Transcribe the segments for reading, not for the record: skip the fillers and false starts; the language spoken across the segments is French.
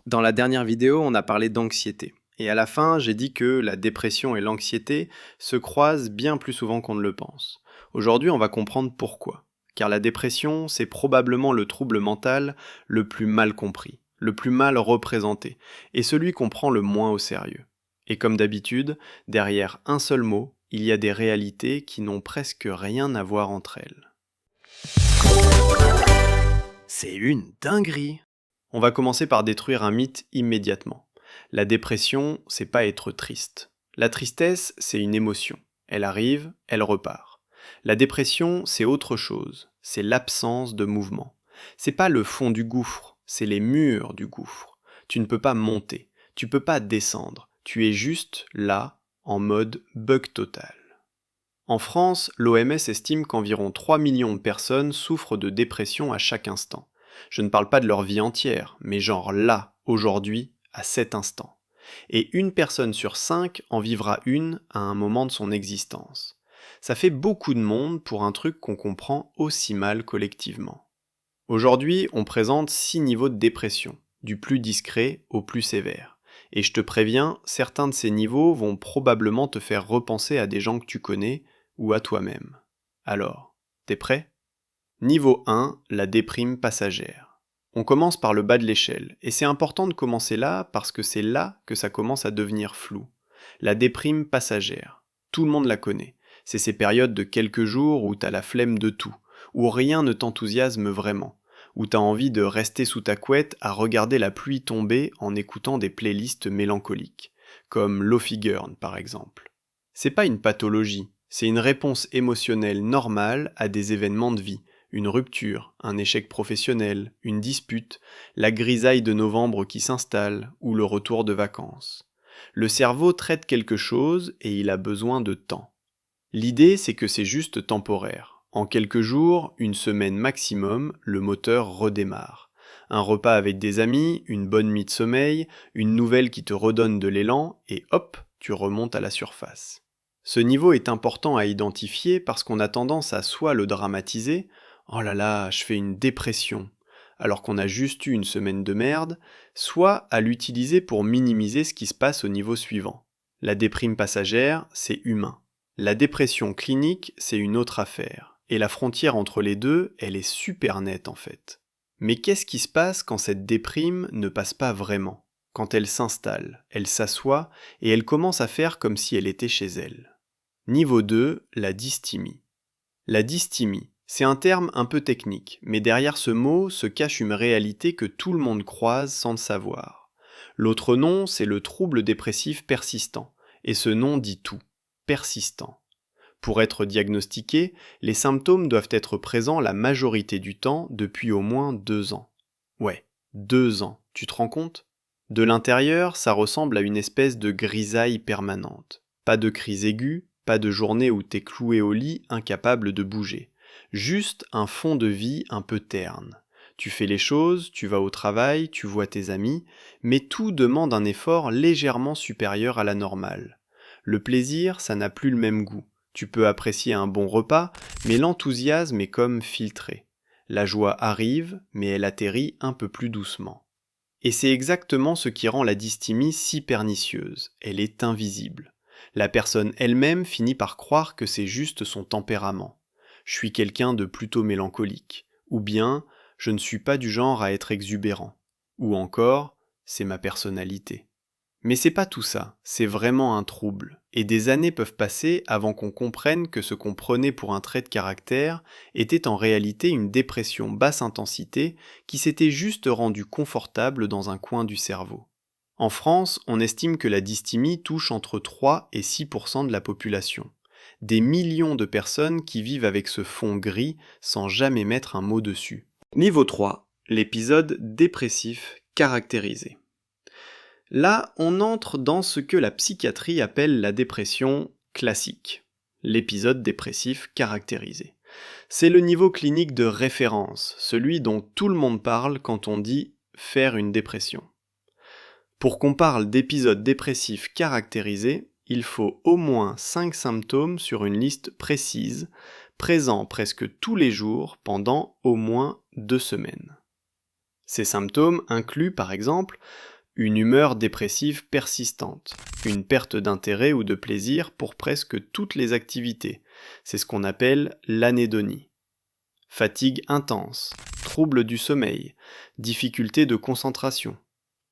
Dans la dernière vidéo, on a parlé d'anxiété. Et à la fin, j'ai dit que la dépression et l'anxiété se croisent bien plus souvent qu'on ne le pense. Aujourd'hui, on va comprendre pourquoi. Car la dépression, c'est probablement le trouble mental le plus mal compris, le plus mal représenté, et celui qu'on prend le moins au sérieux. Et comme d'habitude, derrière un seul mot, il y a des réalités qui n'ont presque rien à voir entre elles. C'est une dinguerie! On va commencer par détruire un mythe immédiatement. La dépression, c'est pas être triste. La tristesse, c'est une émotion. Elle arrive, elle repart. La dépression, c'est autre chose. C'est l'absence de mouvement. C'est pas le fond du gouffre, c'est les murs du gouffre. Tu ne peux pas monter, tu peux pas descendre. Tu es juste là, en mode bug total. En France, l'OMS estime qu'environ 3 millions de personnes souffrent de dépression à chaque instant. Je ne parle pas de leur vie entière, mais genre là, aujourd'hui, à cet instant. Et une personne sur 5 en vivra une à un moment de son existence. Ça fait beaucoup de monde pour un truc qu'on comprend aussi mal collectivement. Aujourd'hui, on présente 6 niveaux de dépression, du plus discret au plus sévère. Et je te préviens, certains de ces niveaux vont probablement te faire repenser à des gens que tu connais ou à toi-même. Alors, t'es prêt ? Niveau 1, la déprime passagère. On commence par le bas de l'échelle, et c'est important de commencer là parce que c'est là que ça commence à devenir flou. La déprime passagère. Tout le monde la connaît. C'est ces périodes de quelques jours où t'as la flemme de tout, où rien ne t'enthousiasme vraiment, où t'as envie de rester sous ta couette à regarder la pluie tomber en écoutant des playlists mélancoliques, comme Lofi Girl par exemple. C'est pas une pathologie, c'est une réponse émotionnelle normale à des événements de vie, une rupture, un échec professionnel, une dispute, la grisaille de novembre qui s'installe ou le retour de vacances. Le cerveau traite quelque chose et il a besoin de temps. L'idée, c'est que c'est juste temporaire. En quelques jours, une semaine maximum, le moteur redémarre. Un repas avec des amis, une bonne nuit de sommeil, une nouvelle qui te redonne de l'élan, et hop, tu remontes à la surface. Ce niveau est important à identifier parce qu'on a tendance à soit le dramatiser, oh là là, je fais une dépression, alors qu'on a juste eu une semaine de merde, soit à l'utiliser pour minimiser ce qui se passe au niveau suivant. La déprime passagère, c'est humain. La dépression clinique, c'est une autre affaire. Et la frontière entre les deux, elle est super nette en fait. Mais qu'est-ce qui se passe quand cette déprime ne passe pas vraiment ? Quand elle s'installe, elle s'assoit et elle commence à faire comme si elle était chez elle. Niveau 2, la dysthymie. La dysthymie, c'est un terme un peu technique, mais derrière ce mot se cache une réalité que tout le monde croise sans le savoir. L'autre nom, c'est le trouble dépressif persistant, et ce nom dit tout, persistant. Pour être diagnostiqué, les symptômes doivent être présents la majorité du temps depuis au moins 2 ans. Ouais, 2 ans, tu te rends compte ? De l'intérieur, ça ressemble à une espèce de grisaille permanente. Pas de crise aiguë, pas de journée où t'es cloué au lit, incapable de bouger. Juste un fond de vie un peu terne. Tu fais les choses, tu vas au travail, tu vois tes amis, mais tout demande un effort légèrement supérieur à la normale. Le plaisir, ça n'a plus le même goût. Tu peux apprécier un bon repas, mais l'enthousiasme est comme filtré. La joie arrive, mais elle atterrit un peu plus doucement. Et c'est exactement ce qui rend la dysthymie si pernicieuse. Elle est invisible. La personne elle-même finit par croire que c'est juste son tempérament. Je suis quelqu'un de plutôt mélancolique. Ou bien, je ne suis pas du genre à être exubérant. Ou encore, c'est ma personnalité. Mais c'est pas tout ça, c'est vraiment un trouble, et des années peuvent passer avant qu'on comprenne que ce qu'on prenait pour un trait de caractère était en réalité une dépression basse intensité qui s'était juste rendue confortable dans un coin du cerveau. En France, on estime que la dysthymie touche entre 3 et 6% de la population. Des millions de personnes qui vivent avec ce fond gris sans jamais mettre un mot dessus. Niveau 3, l'épisode dépressif caractérisé. Là, on entre dans ce que la psychiatrie appelle la dépression classique, l'épisode dépressif caractérisé. C'est le niveau clinique de référence, celui dont tout le monde parle quand on dit faire une dépression. Pour qu'on parle d'épisode dépressif caractérisé, il faut au moins 5 symptômes sur une liste précise, présents presque tous les jours pendant au moins 2 semaines. Ces symptômes incluent par exemple Une humeur dépressive persistante, une perte d'intérêt ou de plaisir pour presque toutes les activités. C'est ce qu'on appelle l'anédonie. Fatigue intense, troubles du sommeil, difficultés de concentration,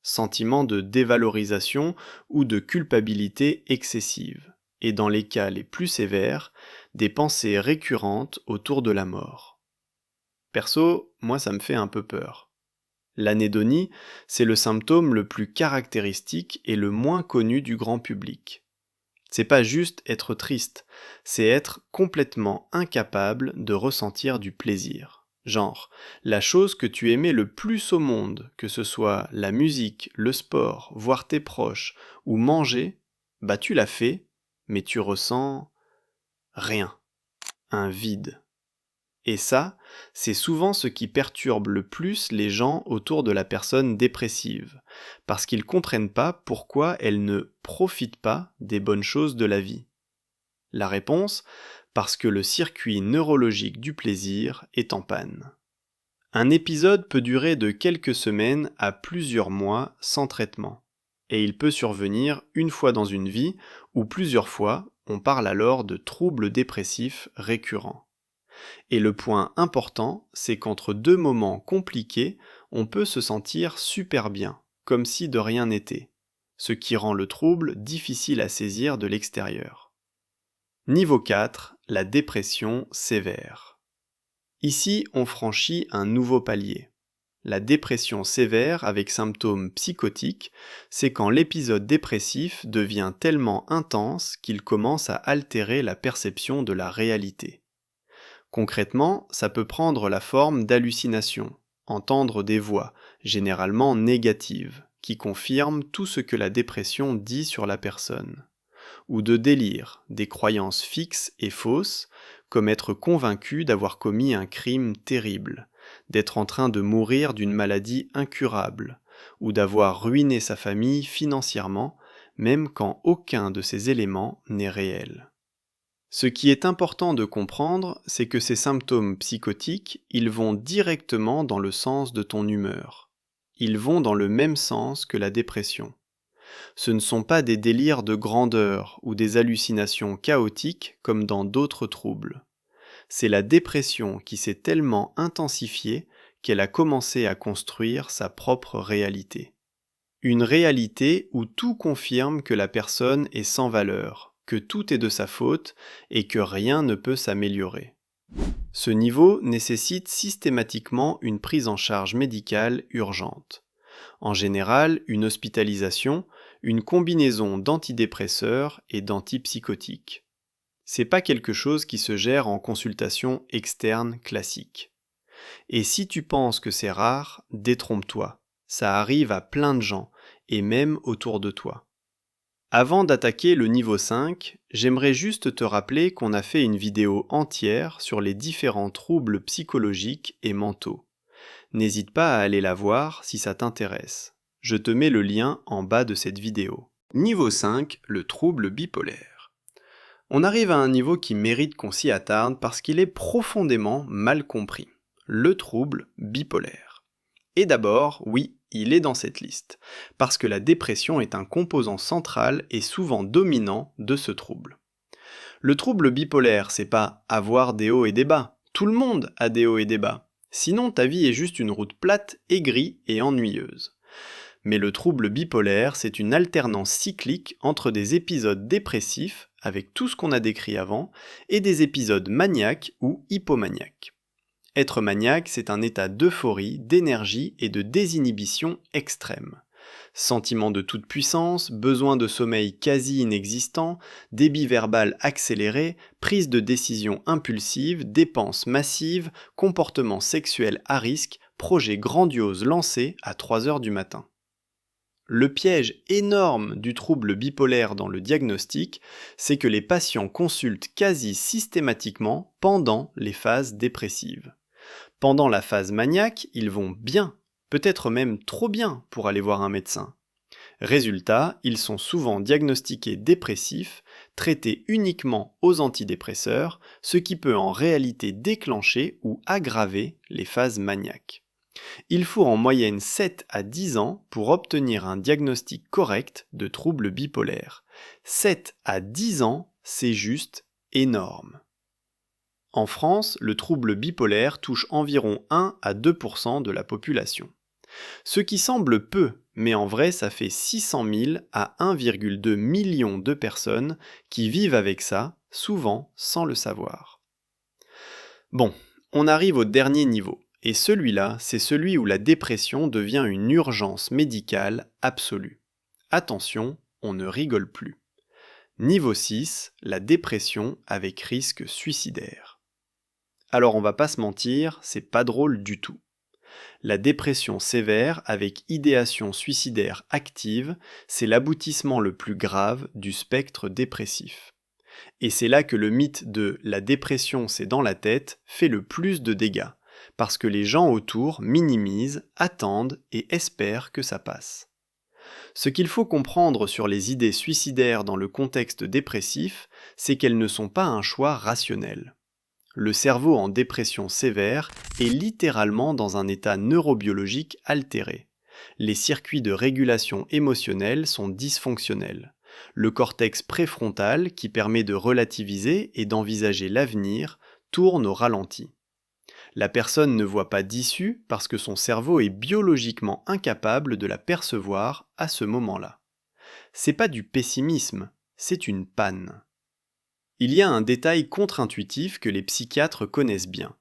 sentiment de dévalorisation ou de culpabilité excessive, et dans les cas les plus sévères, des pensées récurrentes autour de la mort. Perso, moi ça me fait un peu peur. L'anédonie, c'est le symptôme le plus caractéristique et le moins connu du grand public. C'est pas juste être triste, c'est être complètement incapable de ressentir du plaisir. Genre, la chose que tu aimais le plus au monde, que ce soit la musique, le sport, voir tes proches ou manger, bah tu l'as fait, mais tu ressens rien, un vide. Et ça, c'est souvent ce qui perturbe le plus les gens autour de la personne dépressive, parce qu'ils comprennent pas pourquoi elle ne profite pas des bonnes choses de la vie. La réponse, parce que le circuit neurologique du plaisir est en panne. Un épisode peut durer de quelques semaines à plusieurs mois sans traitement, et il peut survenir une fois dans une vie, ou plusieurs fois, on parle alors de troubles dépressifs récurrents. Et le point important, c'est qu'entre deux moments compliqués, on peut se sentir super bien, comme si de rien n'était, ce qui rend le trouble difficile à saisir de l'extérieur. Niveau 4, la dépression sévère. Ici, on franchit un nouveau palier. La dépression sévère avec symptômes psychotiques, c'est quand l'épisode dépressif devient tellement intense qu'il commence à altérer la perception de la réalité. Concrètement, ça peut prendre la forme d'hallucinations, entendre des voix, généralement négatives, qui confirment tout ce que la dépression dit sur la personne, ou de délire, des croyances fixes et fausses, comme être convaincu d'avoir commis un crime terrible, d'être en train de mourir d'une maladie incurable, ou d'avoir ruiné sa famille financièrement, même quand aucun de ces éléments n'est réel. Ce qui est important de comprendre, c'est que ces symptômes psychotiques, ils vont directement dans le sens de ton humeur. Ils vont dans le même sens que la dépression. Ce ne sont pas des délires de grandeur ou des hallucinations chaotiques comme dans d'autres troubles. C'est la dépression qui s'est tellement intensifiée qu'elle a commencé à construire sa propre réalité. Une réalité où tout confirme que la personne est sans valeur, que tout est de sa faute et que rien ne peut s'améliorer. Ce niveau nécessite systématiquement une prise en charge médicale urgente. En général, une hospitalisation, une combinaison d'antidépresseurs et d'antipsychotiques. C'est pas quelque chose qui se gère en consultation externe classique. Et si tu penses que c'est rare, détrompe-toi. Ça arrive à plein de gens, et même autour de toi. Avant d'attaquer le niveau 5, j'aimerais juste te rappeler qu'on a fait une vidéo entière sur les différents troubles psychologiques et mentaux. N'hésite pas à aller la voir si ça t'intéresse. Je te mets le lien en bas de cette vidéo. Niveau 5, le trouble bipolaire. On arrive à un niveau qui mérite qu'on s'y attarde parce qu'il est profondément mal compris. Le trouble bipolaire. Et d'abord, oui, il est dans cette liste, parce que la dépression est un composant central et souvent dominant de ce trouble. Le trouble bipolaire, c'est pas avoir des hauts et des bas. Tout le monde a des hauts et des bas. Sinon, ta vie est juste une route plate, aigrie et ennuyeuse. Mais le trouble bipolaire, c'est une alternance cyclique entre des épisodes dépressifs, avec tout ce qu'on a décrit avant, et des épisodes maniaques ou hypomaniaques. Être maniaque, c'est un état d'euphorie, d'énergie et de désinhibition extrême. Sentiment de toute puissance, besoin de sommeil quasi inexistant, débit verbal accéléré, prise de décision impulsive, dépenses massives, comportement sexuel à risque, projets grandioses lancés à 3 heures du matin. Le piège énorme du trouble bipolaire dans le diagnostic, c'est que les patients consultent quasi systématiquement pendant les phases dépressives. Pendant la phase maniaque, ils vont bien, peut-être même trop bien pour aller voir un médecin. Résultat, ils sont souvent diagnostiqués dépressifs, traités uniquement aux antidépresseurs, ce qui peut en réalité déclencher ou aggraver les phases maniaques. Il faut en moyenne 7 à 10 ans pour obtenir un diagnostic correct de trouble bipolaire. 7 à 10 ans, c'est juste énorme. En France, le trouble bipolaire touche environ 1 à 2% de la population. Ce qui semble peu, mais en vrai ça fait 600 000 à 1,2 million de personnes qui vivent avec ça, souvent sans le savoir. Bon, on arrive au dernier niveau, et celui-là, c'est celui où la dépression devient une urgence médicale absolue. Attention, on ne rigole plus. Niveau 6, la dépression avec risque suicidaire. Alors on va pas se mentir, c'est pas drôle du tout. La dépression sévère avec idéation suicidaire active, c'est l'aboutissement le plus grave du spectre dépressif. Et c'est là que le mythe de la dépression c'est dans la tête fait le plus de dégâts, parce que les gens autour minimisent, attendent et espèrent que ça passe. Ce qu'il faut comprendre sur les idées suicidaires dans le contexte dépressif, c'est qu'elles ne sont pas un choix rationnel. Le cerveau en dépression sévère est littéralement dans un état neurobiologique altéré. Les circuits de régulation émotionnelle sont dysfonctionnels. Le cortex préfrontal, qui permet de relativiser et d'envisager l'avenir, tourne au ralenti. La personne ne voit pas d'issue parce que son cerveau est biologiquement incapable de la percevoir à ce moment-là. C'est pas du pessimisme, c'est une panne. Il y a un détail contre-intuitif que les psychiatres connaissent bien.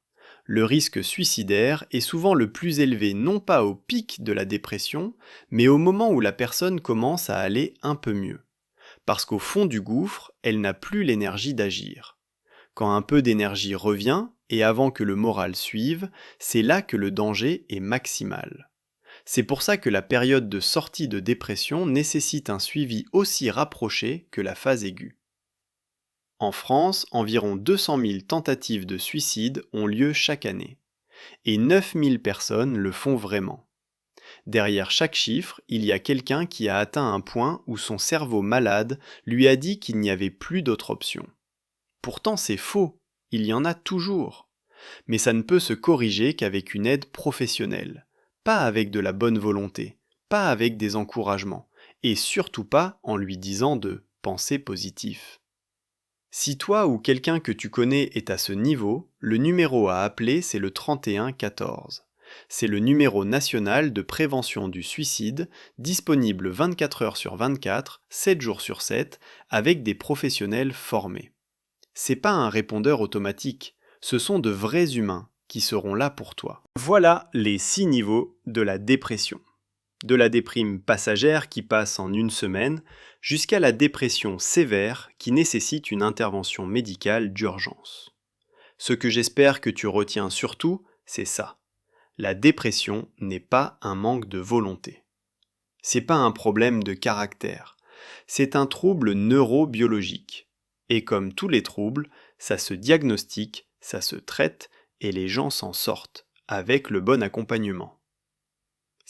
Le risque suicidaire est souvent le plus élevé non pas au pic de la dépression, mais au moment où la personne commence à aller un peu mieux. Parce qu'au fond du gouffre, elle n'a plus l'énergie d'agir. Quand un peu d'énergie revient, et avant que le moral suive, c'est là que le danger est maximal. C'est pour ça que la période de sortie de dépression nécessite un suivi aussi rapproché que la phase aiguë. En France, environ 200 000 tentatives de suicide ont lieu chaque année. Et 9 000 personnes le font vraiment. Derrière chaque chiffre, il y a quelqu'un qui a atteint un point où son cerveau malade lui a dit qu'il n'y avait plus d'autre option. Pourtant c'est faux, il y en a toujours. Mais ça ne peut se corriger qu'avec une aide professionnelle, pas avec de la bonne volonté, pas avec des encouragements, et surtout pas en lui disant de penser positif. Si toi ou quelqu'un que tu connais est à ce niveau, le numéro à appeler c'est le 31 14. C'est le numéro national de prévention du suicide, disponible 24 heures sur 24, 7 jours sur 7, avec des professionnels formés. C'est pas un répondeur automatique, ce sont de vrais humains qui seront là pour toi. Voilà les 6 niveaux de la dépression. De la déprime passagère qui passe en une semaine, jusqu'à la dépression sévère qui nécessite une intervention médicale d'urgence. Ce que j'espère que tu retiens surtout, c'est ça. La dépression n'est pas un manque de volonté. C'est pas un problème de caractère. C'est un trouble neurobiologique. Et comme tous les troubles, ça se diagnostique, ça se traite et les gens s'en sortent, avec le bon accompagnement.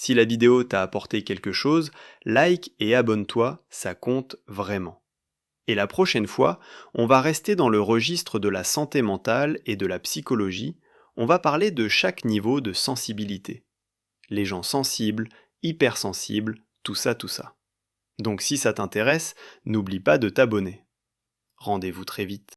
Si la vidéo t'a apporté quelque chose, like et abonne-toi, ça compte vraiment. Et la prochaine fois, on va rester dans le registre de la santé mentale et de la psychologie, on va parler de chaque niveau de sensibilité. Les gens sensibles, hypersensibles, tout ça. Donc si ça t'intéresse, n'oublie pas de t'abonner. Rendez-vous très vite.